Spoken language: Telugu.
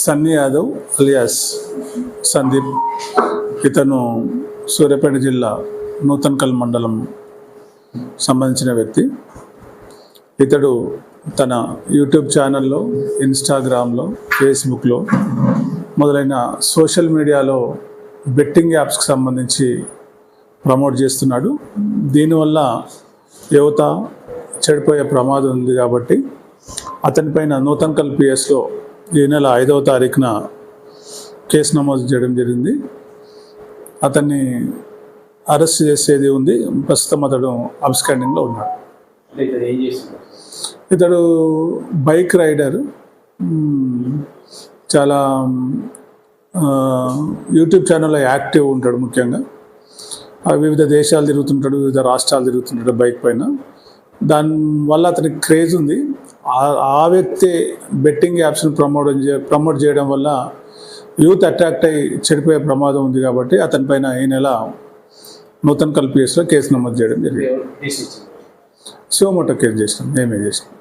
సన్నీ యాదవ్ అలియాస్ సందీప్. ఇతను సూర్యాపేట జిల్లా నూతన్కల్ మండలం సంబంధించిన వ్యక్తి. ఇతడు తన యూట్యూబ్ ఛానల్లో, ఇన్స్టాగ్రామ్లో, ఫేస్బుక్లో మొదలైన సోషల్ మీడియాలో బెట్టింగ్ యాప్స్కి సంబంధించి ప్రమోట్ చేస్తున్నాడు. దీనివల్ల యువత చెడిపోయే ప్రమాదం ఉంది కాబట్టి అతనిపైన నూతన్కల్ పిఎస్లో ఈ నెల 5వ తారీఖున కేసు నమోదు చేయడం జరిగింది. అతన్ని అరెస్ట్ చేసేది ఉంది. ప్రస్తుతం అతడు అబ్స్కాండింగ్లో ఉన్నాడు. ఇతడు బైక్ రైడర్, చాలా యూట్యూబ్ ఛానల్లో యాక్టివ్ ఉంటాడు. ముఖ్యంగా వివిధ దేశాలు తిరుగుతుంటాడు, వివిధ రాష్ట్రాలు తిరుగుతుంటాడు బైక్ పైన. దానివల్ల అతనికి క్రేజ్ ఉంది. ఆ వ్యక్తి బెట్టింగ్ యాప్స్ని ప్రమోట్ చేయడం వల్ల యూత్ అట్రాక్ట్ అయ్యి చెడిపోయే ప్రమాదం ఉంది కాబట్టి అతనిపైన ఈ నెల నూతన్కల్ పిఎస్లో కేసు నమోదు చేయడం జరిగింది. సోమోటో కేసు చేసినాం, మేమే చేసినాం.